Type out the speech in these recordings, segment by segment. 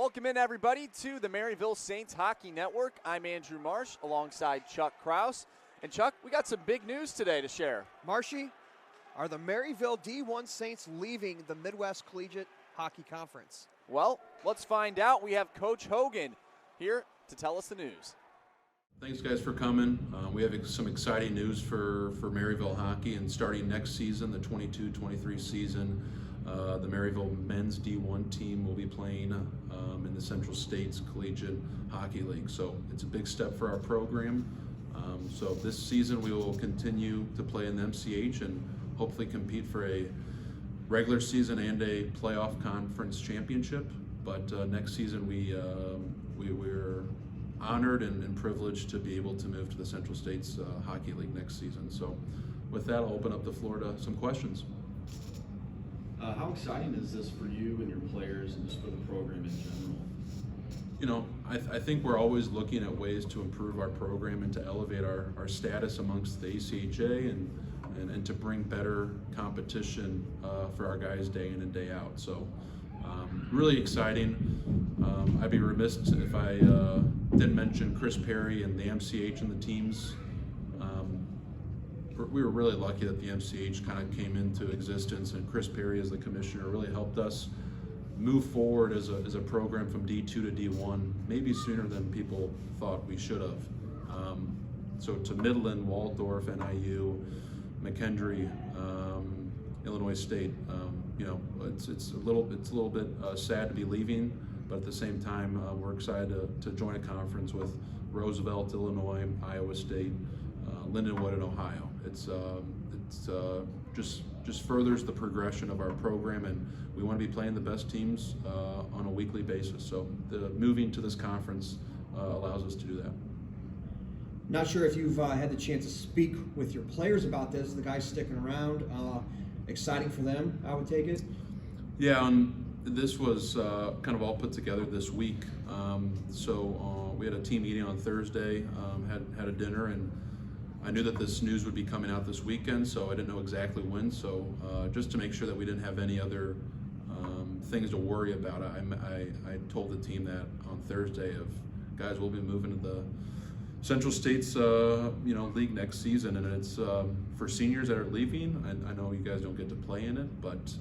Welcome in, everybody, to the Maryville Saints Hockey Network. I'm Andrew Marsh alongside Chuck Kraus. And Chuck, we got some big news today to share. Marshy, are the Maryville D1 Saints leaving the Midwest Collegiate Hockey Conference? Well, let's find out. We have Coach Hogan here to tell us the news. Thanks, guys, for coming. We have some exciting news for Maryville hockey, and starting next season, the 22-23 season, the Maryville men's D1 team will be playing in the Central States Collegiate Hockey League. So it's a big step for our program. So this season we will continue to play in the MCH and hopefully compete for a regular season and a playoff conference championship. But next season we're honored and privileged to be able to move to the Central States Hockey League next season. So with that, I'll open up the floor to some questions. How exciting is this for you and your players and just for the program in general? You know, I think we're always looking at ways to improve our program and to elevate our status amongst the ACHA and to bring better competition for our guys day in and day out. So really exciting. I'd be remiss if I didn't mention Chris Perry and the MCH and the teams. We were really lucky that the MCH kind of came into existence, and Chris Perry as the commissioner really helped us move forward as a program from D2 to D1, maybe sooner than people thought we should have. So to Midland, Waldorf, NIU, McKendree, Illinois State, you know, it's a little bit sad to be leaving, but at the same time, we're excited to join a conference with Roosevelt, Illinois, Iowa State, Lindenwood, and Ohio. It's just furthers the progression of our program, and we want to be playing the best teams on a weekly basis. So the moving to this conference allows us to do that. Not sure if you've had the chance to speak with your players about this. The guys sticking around, exciting for them, I would take it. Yeah, this was kind of all put together this week. So we had a team meeting on Thursday, had a dinner, and I knew that this news would be coming out this weekend, so I didn't know exactly when. So just to make sure that we didn't have any other things to worry about, I told the team that on Thursday of, guys, we'll be moving to the Central States league next season, and it's for seniors that are leaving. I know you guys don't get to play in it, but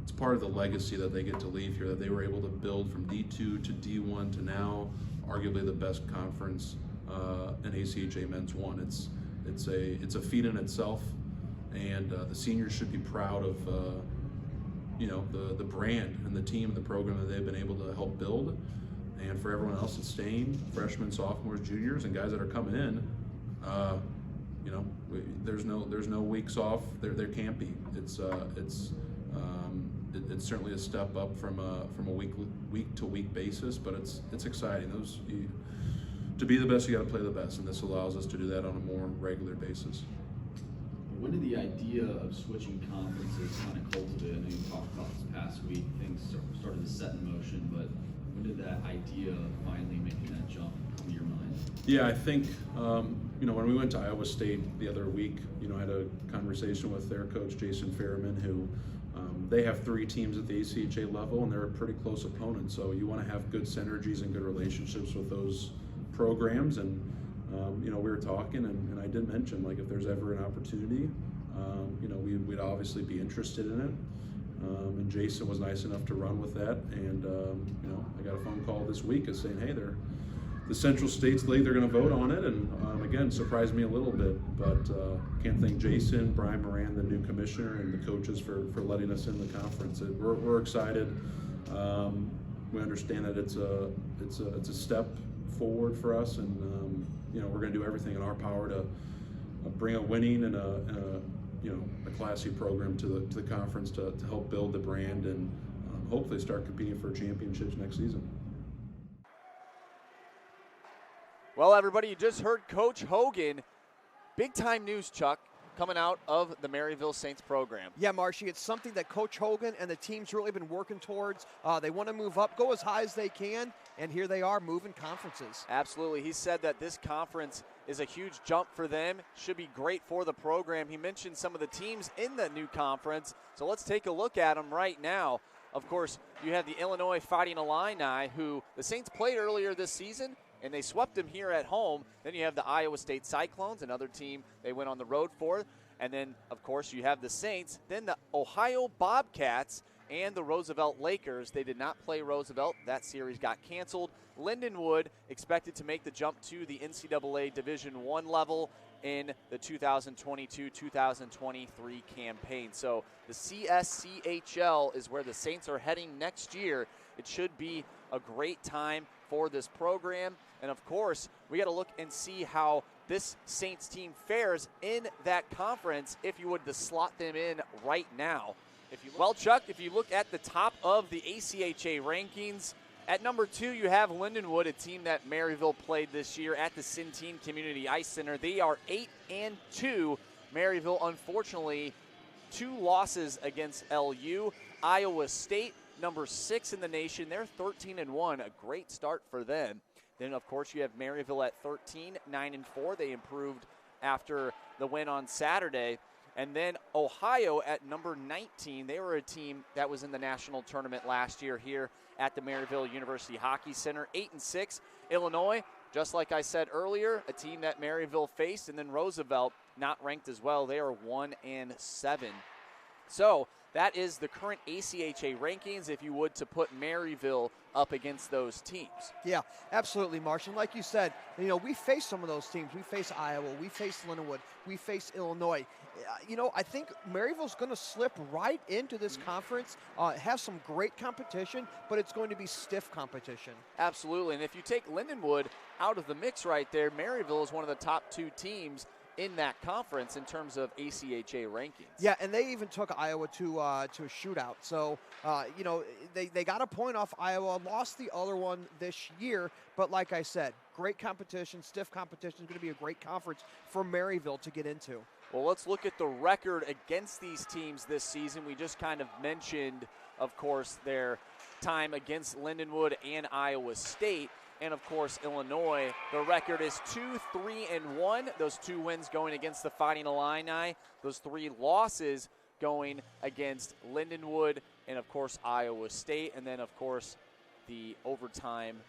it's part of the legacy that they get to leave here, that they were able to build from D2 to D1 to now arguably the best conference in ACHA Men's 1. It's a feat in itself, and the seniors should be proud of the brand and the team and the program that they've been able to help build. And for everyone else that's staying, freshmen, sophomores, juniors, and guys that are coming in, there's no weeks off. There can't be. It's certainly a step up from a week to week basis, but it's exciting. To be the best, you got to play the best, and this allows us to do that on a more regular basis. When did the idea of switching conferences kind of cultivate? I know you talked about this past week, things started to set in motion, but when did that idea of finally making that jump come to your mind? Yeah, I think, when we went to Iowa State the other week, I had a conversation with their coach, Jason Fairman, who they have 3 teams at the ACHA level, and they're a pretty close opponent. So you want to have good synergies and good relationships with those programs. And, we were talking, and I did mention, like, if there's ever an opportunity, we'd obviously be interested in it. And Jason was nice enough to run with that. And, I got a phone call this week saying, hey, the Central States League, they're going to vote on it. And again, surprised me a little bit, but can't thank Jason, Brian Moran, the new commissioner, and the coaches for letting us in the conference. We're excited. We understand that it's a step forward for us, and we're going to do everything in our power to bring a winning and a classy program to the conference to help build the brand and hopefully start competing for championships next season. Well, everybody, you just heard Coach Hogan. Big time news, Chuck, coming out of the Maryville Saints program. Yeah, Marshy, it's something that Coach Hogan and the team's really been working towards. They want to move up, go as high as they can, and here they are moving conferences. Absolutely. He said that this conference is a huge jump for them, should be great for the program. He mentioned some of the teams in the new conference, so let's take a look at them right now. of course, you have the Illinois Fighting Illini, who the Saints played earlier this season, and they swept them here at home. Then you have the Iowa State Cyclones, another team they went on the road for. And then, of course, you have the Saints. Then the Ohio Bobcats and the Roosevelt Lakers. They did not play Roosevelt. That series got canceled. Lindenwood expected to make the jump to the NCAA Division I level in the 2022-2023 campaign. So the CSCHL is where the Saints are heading next year. It should be a great time for this program. And of course, we got to look and see how this Saints team fares in that conference if you would to slot them in right now. Well, Chuck, if you look at the top of the ACHA rankings, at number 2, you have Lindenwood, a team that Maryville played this year at the Centene Community Ice Center. They are 8-2. Maryville, unfortunately, 2 losses against LU. Iowa State, number 6 in the nation. They're 13-1, a great start for them. Then, of course, you have Maryville at 13, 9-4. They improved after the win on Saturday. And then Ohio at number 19. They were a team that was in the national tournament last year here at the Maryville University Hockey Center. 8-6. Illinois, just like I said earlier, a team that Maryville faced. And then Roosevelt, not ranked as well. They are 1-7. So that is the current ACHA rankings if you would to put Maryville up against those teams. Yeah, absolutely, Martian. Like you said, we face some of those teams. We face Iowa. We face Lindenwood. We face Illinois. I think Maryville's going to slip right into this conference. Have some great competition, but it's going to be stiff competition. Absolutely. And if you take Lindenwood out of the mix right there, Maryville is one of the top 2 teams in that conference in terms of ACHA rankings. Yeah, and they even took Iowa to a shootout. So, they got a point off Iowa, lost the other one this year. But like I said, great competition, stiff competition is going to be a great conference for Maryville to get into. Well, let's look at the record against these teams this season. We just kind of mentioned, of course, their time against Lindenwood and Iowa State. And, of course, Illinois, the record is 2-3-1. Those 2 wins going against the Fighting Illini. Those 3 losses going against Lindenwood and, of course, Iowa State. And then, of course, the overtime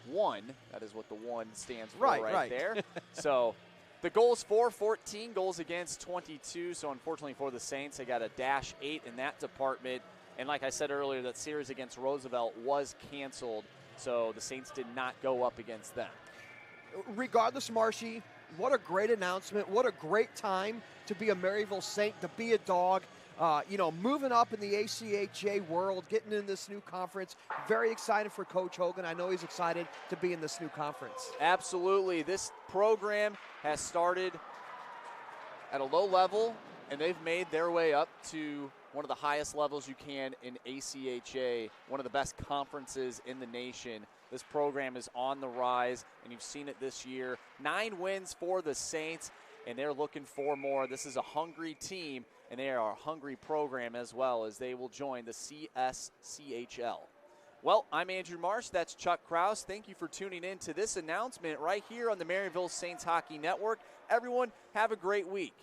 1. That is what the 1 stands for right there. So the goals for 14, goals against 22. So, unfortunately for the Saints, they got a -8 in that department. And like I said earlier, that series against Roosevelt was canceled. So the Saints did not go up against them. Regardless, Marshy, what a great announcement. What a great time to be a Maryville Saint, to be a Dog. Moving up in the ACHA world, getting in this new conference. Very excited for Coach Hogan. I know he's excited to be in this new conference. Absolutely. This program has started at a low level, and they've made their way up to one of the highest levels you can in ACHA, one of the best conferences in the nation. This program is on the rise, and you've seen it this year. 9 wins for the Saints, and they're looking for more. This is a hungry team, and they are a hungry program as well, as they will join the CSCHL. Well, I'm Andrew Marsh. That's Chuck Kraus. Thank you for tuning in to this announcement right here on the Maryville Saints Hockey Network. Everyone, have a great week.